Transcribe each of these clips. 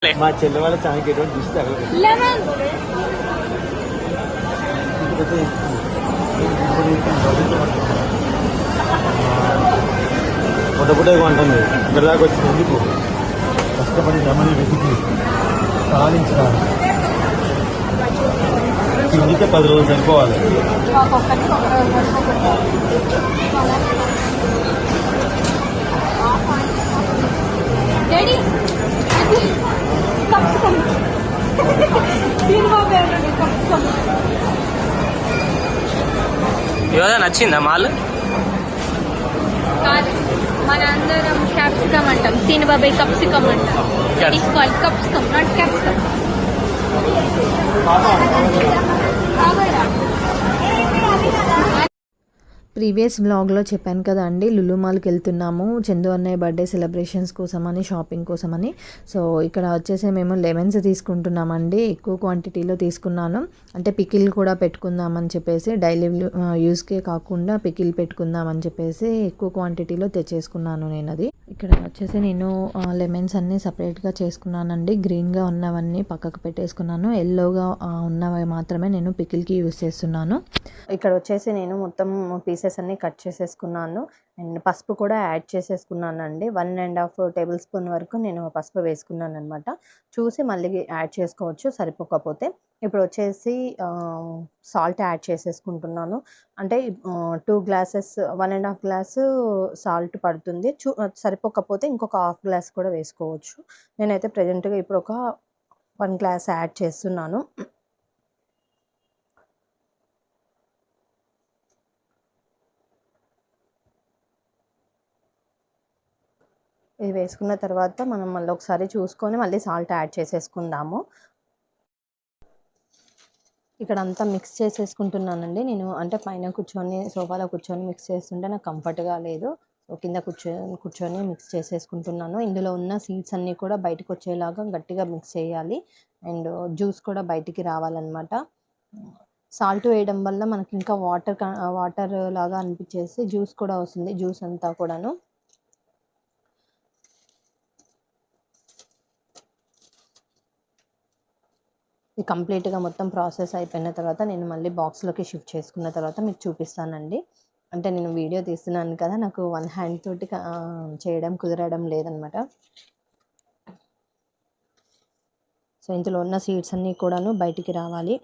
మా చెల్లె వాళ్ళ ఛానల్కి ఎటువంటి డిష్ పొద్దుపూట కొంటుంది ఇక్కడ దాకా వచ్చింది ఎందుకు కష్టపడి రమణి వెతికి సాధించడానికి తిండితే 10 రోజులు సరిపోవాలి. ఇవాళ నచ్చిందా మాల్? మన అందరం క్యాప్సికమ్ అంటాం, సీన్ బాబాయ్ కప్సికమ్ అంటాం. కప్సికమ్ నాట్ క్యాప్సికమ్. ప్రీవియస్ వ్లాగ్లో చెప్పాను కదా అండి, లులు మాల్కి వెళ్తున్నాము చందు అన్నయ్య బర్త్డే సెలబ్రేషన్స్ కోసమని, షాపింగ్ కోసమని. సో ఇక్కడ వచ్చేసి మేము లెమన్స్ తీసుకుంటున్నామండి. ఎక్కువ క్వాంటిటీలో తీసుకున్నాను, అంటే పికిల్ కూడా పెట్టుకుందామని చెప్పేసి, డైలీ యూస్కే కాకుండా పికిల్ పెట్టుకుందామని చెప్పేసి ఎక్కువ క్వాంటిటీలో తెచ్చేసుకున్నాను నేను. అది ఇక్కడ వచ్చేసి నేను లెమన్స్ అన్నీ సపరేట్గా చేసుకున్నానండి. గ్రీన్గా ఉన్నవన్నీ పక్కకు పెట్టేసుకున్నాను, ఎల్లోగా ఉన్నవి మాత్రమే నేను పికిల్కి యూస్ చేస్తున్నాను. ఇక్కడ వచ్చేసి నేను మొత్తం పీసెస్ అన్నీ కట్ చేసేసుకున్నాను అండ్ పసుపు కూడా యాడ్ చేసేసుకున్నాను అండి. 1.5 టేబుల్ స్పూన్ వరకు నేను పసుపు వేసుకున్నాను అనమాట. చూసి మళ్ళీ యాడ్ చేసుకోవచ్చు సరిపోకపోతే. ఇప్పుడు వచ్చేసి సాల్ట్ యాడ్ చేసేసుకుంటున్నాను. అంటే 2 గ్లాసెస్ 1.5 గ్లాసు సాల్ట్ పడుతుంది. సరిపోకపోతే ఇంకొక హాఫ్ గ్లాస్ కూడా వేసుకోవచ్చు. నేనైతే ప్రజెంట్గా ఇప్పుడు ఒక 1 గ్లాస్ యాడ్ చేస్తున్నాను. ఇది వేసుకున్న తర్వాత మనం మళ్ళీ ఒకసారి చూసుకొని మళ్ళీ సాల్ట్ యాడ్ చేసేసుకుందాము. ఇక్కడ అంతా మిక్స్ చేసేసుకుంటున్నానండి నేను. అంటే పైన కూర్చొని సోఫాలో కూర్చొని మిక్స్ చేస్తుంటే నాకు కంఫర్ట్గా లేదు. సో కింద కూర్చొని మిక్స్ చేసేసుకుంటున్నాను. ఇందులో ఉన్న సీడ్స్ అన్నీ కూడా బయటకు వచ్చేలాగా గట్టిగా మిక్స్ చేయాలి అండ్ జ్యూస్ కూడా బయటికి రావాలన్నమాట. సాల్ట్ వేయడం వల్ల మనకి ఇంకా వాటర్ లాగా అనిపించేసి జ్యూస్ కూడా వస్తుంది, జ్యూస్ అంతా కూడాను. ఇది కంప్లీట్గా మొత్తం ప్రాసెస్ అయిపోయిన తర్వాత నేను మళ్ళీ బాక్స్లోకి షిఫ్ట్ చేసుకున్న తర్వాత మీకు చూపిస్తానండి. అంటే నేను వీడియో తీస్తున్నాను కదా, నాకు 1 హ్యాండ్ తోటి చేయడం కుదరడం లేదనమాట. సో ఇందులో ఉన్న సీడ్స్ అన్నీ కూడాను బయటికి రావాలి.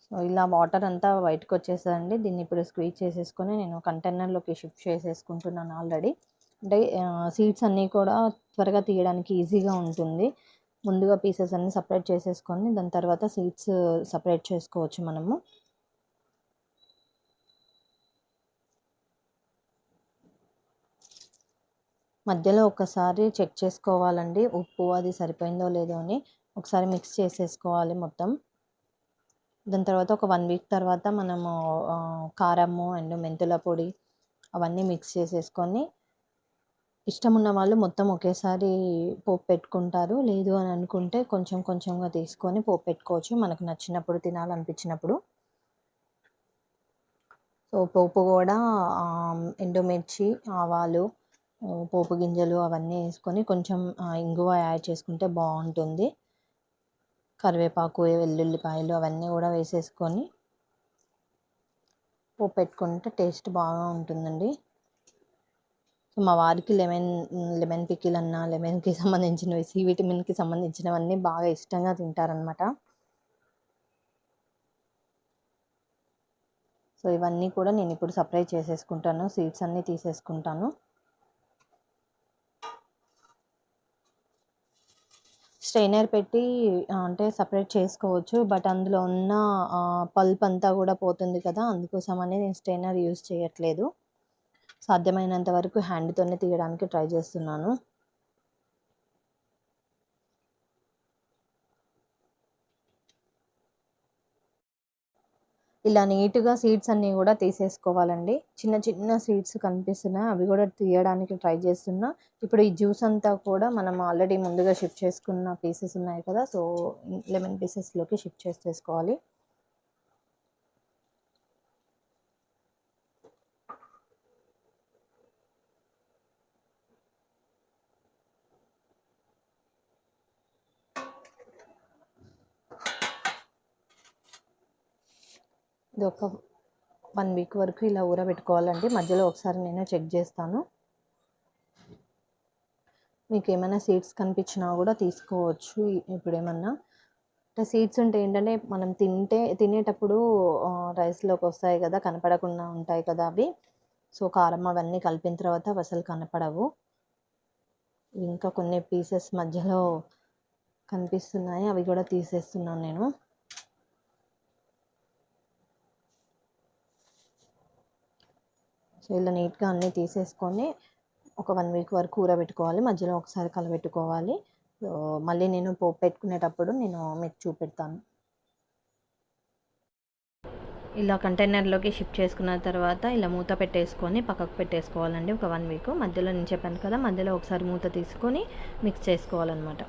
సో ఇలా వాటర్ అంతా బయటకు వచ్చేస్తుందండి. దీన్ని ఇప్పుడు స్క్వీజ్ చేసేసుకొని నేను కంటైనర్లోకి షిఫ్ట్ చేసేసుకుంటున్నాను ఆల్రెడీ. అంటే సీడ్స్ అన్నీ కూడా త్వరగా తీయడానికి ఈజీగా ఉంటుంది. ముందుగా పీసెస్ అన్నీ సపరేట్ చేసేసుకొని దాని తర్వాత సీడ్స్ సపరేట్ చేసుకోవచ్చు మనము. మధ్యలో ఒకసారి చెక్ చేసుకోవాలండి, ఉప్పు అది సరిపోయిందో లేదో అని ఒకసారి మిక్స్ చేసేసుకోవాలి మొత్తం. దాని తర్వాత ఒక 1 వీక్ తర్వాత మనము కారము అండ్ మెంతుల పొడి అవన్నీ మిక్స్ చేసేసుకొని, ఇష్టం ఉన్న వాళ్ళు మొత్తం ఒకేసారి పోపు పెట్టుకుంటారు. లేదు అని అనుకుంటే కొంచెం కొంచెంగా తీసుకొని పోపు పెట్టుకోవచ్చు మనకు నచ్చినప్పుడు, తినాలనిపించినప్పుడు. సో పోపు కూడా ఎండుమిర్చి, ఆవాలు, పోపు గింజలు అవన్నీ వేసుకొని కొంచెం ఇంగువ యాడ్ చేసుకుంటే బాగుంటుంది. కరివేపాకు, వెల్లుల్లిపాయలు అవన్నీ కూడా వేసేసుకొని పోపు పెట్టుకుంటే టేస్ట్ బాగా ఉంటుందండి. సో మా వారికి లెమన్ పికిల్ అన్న, లెమన్కి సంబంధించినవి, సి విటమిన్కి సంబంధించినవన్నీ బాగా ఇష్టంగా తింటారనమాట. సో ఇవన్నీ కూడా నేను ఇప్పుడు సపరేట్ చేసేసుకుంటాను, సీడ్స్ అన్నీ తీసేసుకుంటాను. స్ట్రైనర్ పెట్టి అంటే సపరేట్ చేసుకోవచ్చు, బట్ అందులో ఉన్న పల్ప్ అంతా కూడా పోతుంది కదా, అందుకోసమని నేను స్ట్రైనర్ యూజ్ చేయట్లేదు. సాధ్యమైనంత వరకు హ్యాండ్తోనే తీయడానికి ట్రై చేస్తున్నాను. ఇలా నీట్గా సీడ్స్ అన్నీ కూడా తీసేసుకోవాలండి. చిన్న చిన్న సీడ్స్ కనిపిస్తున్నాయి, అవి కూడా తీయడానికి ట్రై చేస్తున్నా. ఇప్పుడు ఈ జ్యూస్ అంతా కూడా మనం ఆల్రెడీ ముందుగా షిఫ్ట్ చేసుకున్న పీసెస్ ఉన్నాయి కదా, సో లెమన్ పీసెస్లోకి షిఫ్ట్ చేసేసుకోవాలి. ఇది ఒక 1 వీక్ వరకు ఇలా ఊరబెట్టుకోవాలండి. మధ్యలో ఒకసారి నేను చెక్ చేస్తాను. మీకు ఏమైనా సీడ్స్ కనిపించినా కూడా తీసుకోవచ్చు. ఇప్పుడు ఏమన్నా అంటే సీడ్స్ ఉంటే ఏంటంటే మనం తినేటప్పుడు రైస్లోకి వస్తాయి కదా, కనపడకుండా ఉంటాయి కదా అవి. సో కారం అవన్నీ కలిపిన తర్వాత అవి అసలు కనపడవు. ఇంకా కొన్ని పీసెస్ మధ్యలో కనిపిస్తున్నాయి, అవి కూడా తీసేస్తున్నాను నేను. సో ఇలా నీట్గా అన్నీ తీసేసుకొని ఒక 1 వీక్ వరకు ఊరబెట్టుకోవాలి. మధ్యలో ఒకసారి కలబెట్టుకోవాలి. మళ్ళీ నేను పోపు పెట్టుకునేటప్పుడు నేను మీకు చూపెడతాను. ఇలా కంటైనర్లోకి షిఫ్ట్ చేసుకున్న తర్వాత ఇలా మూత పెట్టేసుకొని పక్కకు పెట్టేసుకోవాలండి ఒక 1 వీక్. మధ్యలో నేను చెప్పాను కదా, మధ్యలో ఒకసారి మూత తీసుకొని మిక్స్ చేసుకోవాలన్నమాట.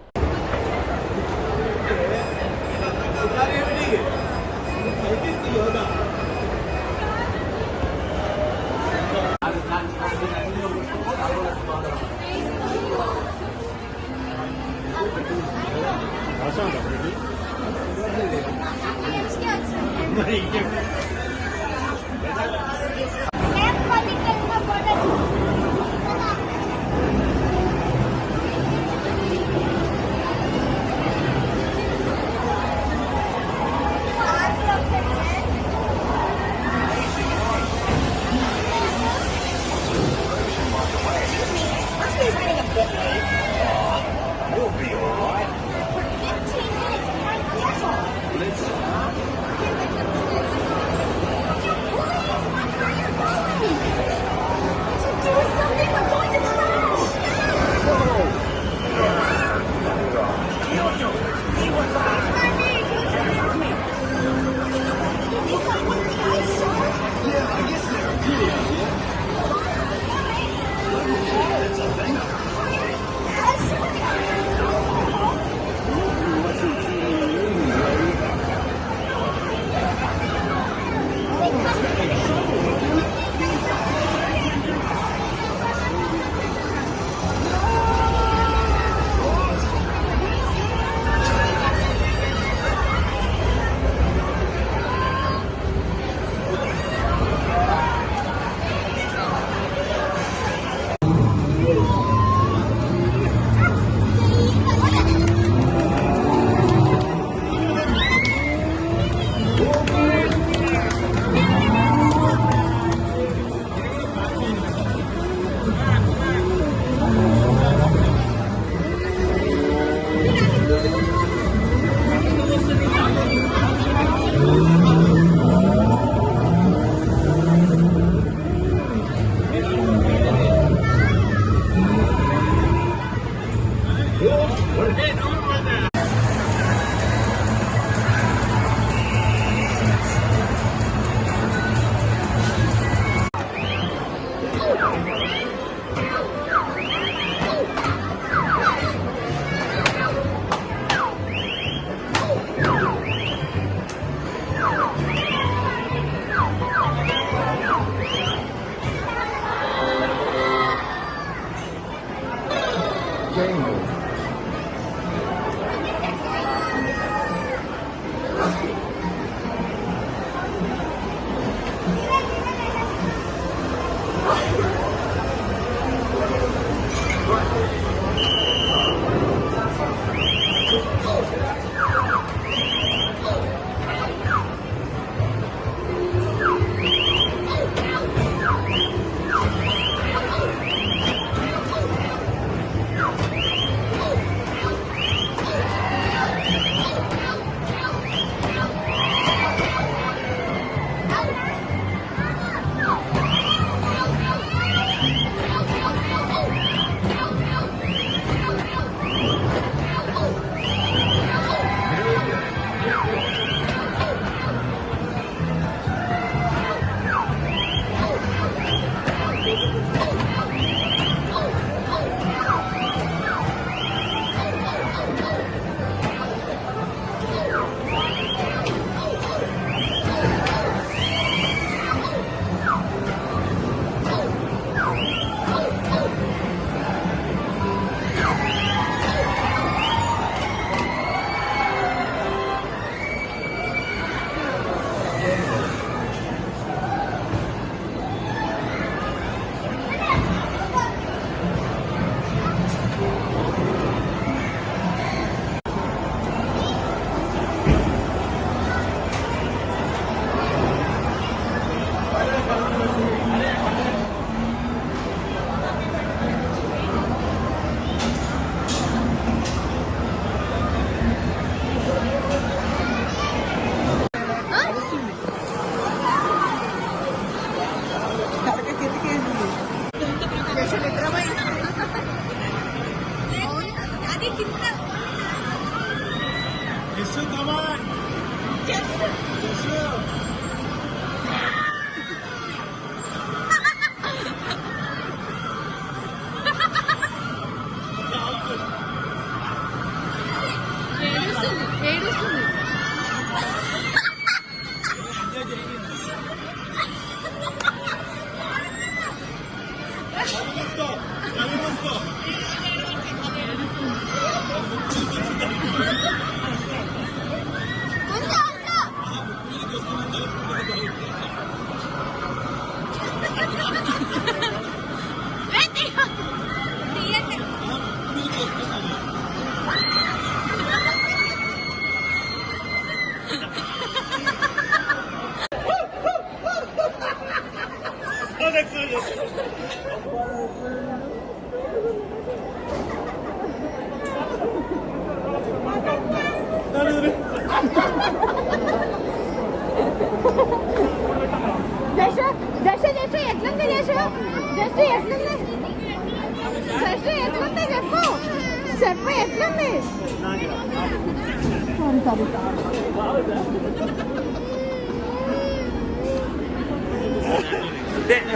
చెప్పు ఎట్లుంది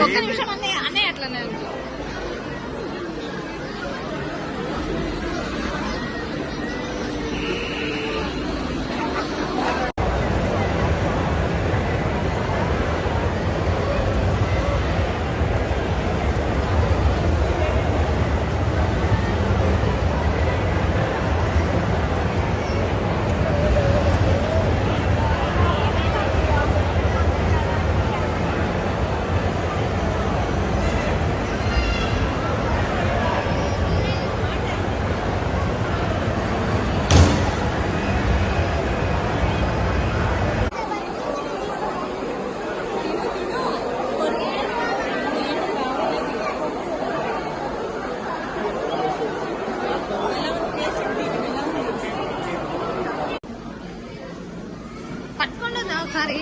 ఒక్క నిమిషం అన్నయ్య అట్లనే పట్టుకోండి ఒకసారి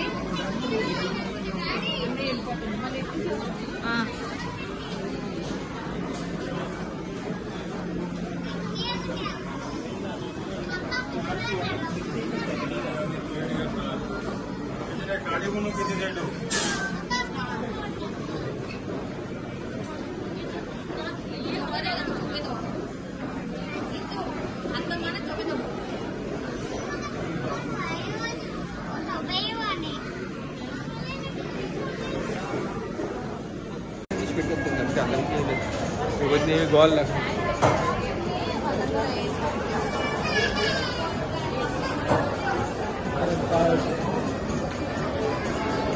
గోల్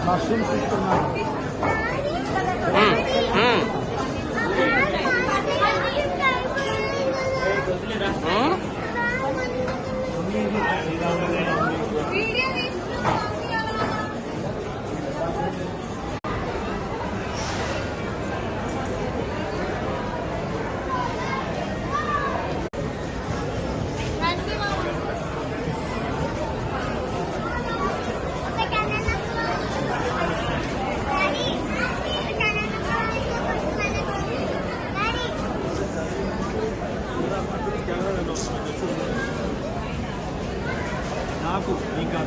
మష్రూమ్స్ ఇస్తున్నాను. నాకు ఇంకా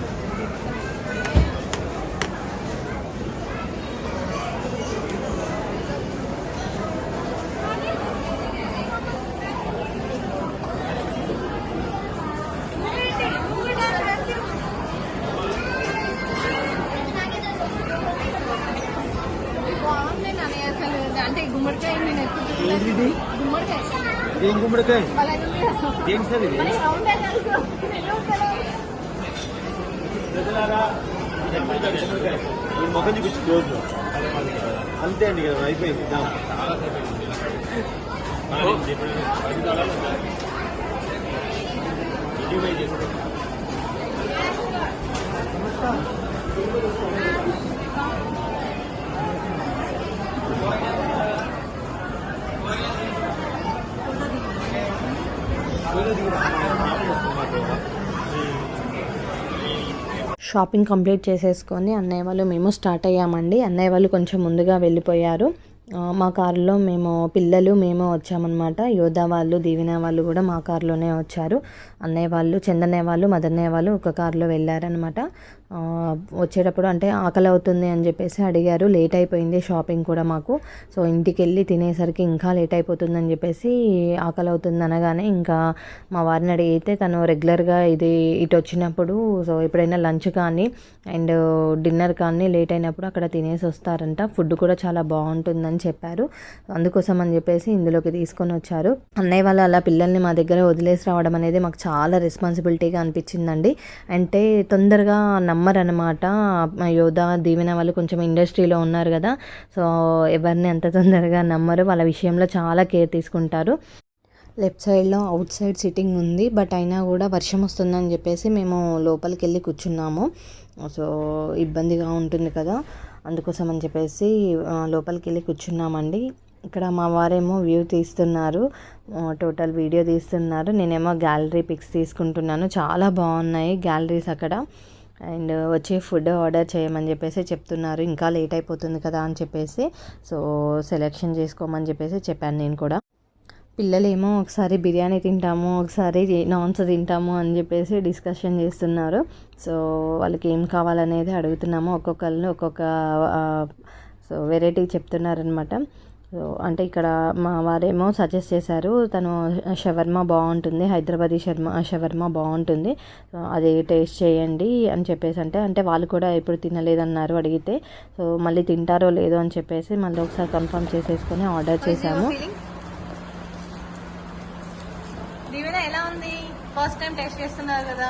అంటే గుమ్మడికాయ నేను ఎక్కువ ఏంటిది గుమ్మడికాయ ఏం గుమ్మడికాయ ఏంటి సార్ ఇది ఈ మొఖం చూపించి క్లోజ్ అంతే అండి కదా అయిపోయింది షాపింగ్ కంప్లీట్ చేసేసుకొని అన్నయ్య వాళ్ళు మేము స్టార్ట్ అయ్యామండి. అన్నయ్య వాళ్ళు కొంచెం ముందుగా వెళ్ళిపోయారు. మా కారులో పిల్లలు మేము వచ్చామన్నమాట. యోధా వాళ్ళు దీవెన వాళ్ళు కూడా మా కారులోనే వచ్చారు. అన్నయ్య వాళ్ళు చందన్నయ్య వాళ్ళు మదన్నయ్య వాళ్ళు ఒక కారులో వెళ్ళారనమాట. వచ్చేటప్పుడు అంటే ఆకలి అవుతుంది అని చెప్పేసి అడిగారు. లేట్ అయిపోయింది షాపింగ్ కూడా మాకు. సో ఇంటికి వెళ్ళి తినేసరికి ఇంకా లేట్ అయిపోతుందని చెప్పేసి ఆకలి అవుతుంది అనగానే ఇంకా మా వారిని అడిగితే తను రెగ్యులర్గా ఇటు వచ్చినప్పుడు సో ఎప్పుడైనా లంచ్ కానీ అండ్ డిన్నర్ కానీ లేట్ అయినప్పుడు అక్కడ తినేసి వస్తారంట. ఫుడ్ కూడా చాలా బాగుంటుందని చెప్పారు. అందుకోసం అని చెప్పేసి ఇందులోకి తీసుకొని వచ్చారు. అన్నయ్య వాళ్ళు అలా పిల్లల్ని మా దగ్గర వదిలేసి రావడం అనేది మాకు చాలా రెస్పాన్సిబిలిటీగా అనిపించిందండి. అంటే తొందరగా నమ్మరనమాట. యోధా దీవెన వాళ్ళు కొంచెం ఇండస్ట్రీలో ఉన్నారు కదా, సో ఎవరిని అంత తొందరగా నమ్మరు. వాళ్ళ విషయంలో చాలా కేర్ తీసుకుంటారు. లెఫ్ట్ సైడ్లో అవుట్ సైడ్ సిట్టింగ్ ఉంది, బట్ అయినా కూడా వర్షం వస్తుందని చెప్పేసి మేము లోపలికి వెళ్ళి కూర్చున్నాము. సో ఇబ్బందిగా ఉంటుంది కదా, అందుకోసం అని చెప్పేసి లోపలికి వెళ్ళి కూర్చున్నామండి. ఇక్కడ మా వారేమో వ్యూ తీస్తున్నారు, టోటల్ వీడియో తీస్తున్నారు. నేనేమో గ్యాలరీ పిక్స్ తీసుకుంటున్నాను. చాలా బాగున్నాయి గ్యాలరీస్ అక్కడ. అండ్ వచ్చి ఫుడ్ ఆర్డర్ చేయమని చెప్పేసి చెప్తున్నారు. ఇంకా లేట్ అయిపోతుంది కదా అని చెప్పేసి సో సెలెక్షన్ చేసుకోమని చెప్పేసి చెప్పాను నేను కూడా. పిల్లలేమో ఒకసారి బిర్యానీ తింటాము, ఒకసారి నాన్స్ తింటాము అని చెప్పేసి డిస్కషన్ చేస్తున్నారు. సో వాళ్ళకి ఏం కావాలనేది అడుగుతున్నాము. ఒక్కొక్కరిని ఒక్కొక్క సో వెరైటీ చెప్తున్నారనమాట. సో అంటే ఇక్కడ మా వారేమో సజెస్ట్ చేశారు, తను షవర్మా బాగుంటుంది, హైదరాబాదీ షవర్మా బాగుంటుంది, సో అది టేస్ట్ చేయండి అని చెప్పేసి అంటే వాళ్ళు కూడా ఎప్పుడు తినలేదన్నారు అడిగితే. సో మళ్ళీ తింటారో లేదో అని చెప్పేసి మళ్ళీ ఒకసారి కన్ఫర్మ్ చేసేసుకొని ఆర్డర్ చేసాము. దీవెన ఎలా ఉంది? ఫస్ట్ టైం టేస్ట్ చేస్తున్నారు కదా,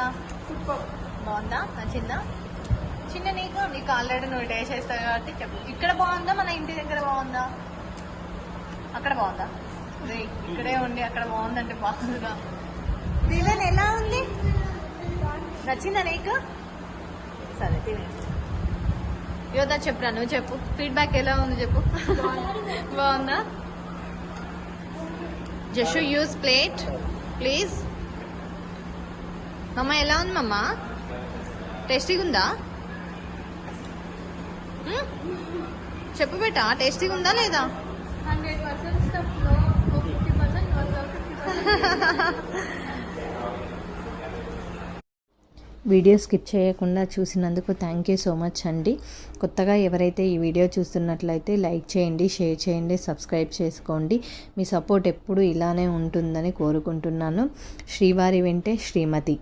బాగుందా? నచ్చిందా? చిన్న నీకు ఆల్రెడీ నువ్వు టేస్ట్ చేస్తావు కాబట్టి చెప్పు. ఇక్కడ బాగుందా, మన ఇంటి దగ్గర బాగుందా, అక్కడ బాగుందా? ఇక్కడే ఉండి అక్కడ బాగుందంటే బాగుందిగా. దీవెన ఎలా ఉంది? నచ్చిందా నీకు? సరే తినే. యోధా చెప్పురా, నువ్వు చెప్పు, ఫీడ్బ్యాక్ ఎలా ఉంది చెప్పు. బాగుందా? జషు యూజ్ ప్లేట్ ప్లీజ్. మమ్మ ఎలా ఉంది మమ్మ? టేస్టీగా ఉందా? చెప్పు బేటా, టేస్టీగా ఉందా లేదా? 100% stuff no, 50% no, 50%. Video skip చేయకుండా చూసినందుకు థ్యాంక్ యూ సో మచ్ అండి. కొత్తగా ఎవరైతే ఈ వీడియో చూస్తున్నట్లయితే లైక్ చేయండి, షేర్ చేయండి, సబ్స్క్రైబ్ చేసుకోండి. మీ సపోర్ట్ ఎప్పుడు ఇలానే ఉంటుందని కోరుకుంటున్నాను. శ్రీవారి వెంటే శ్రీమతి.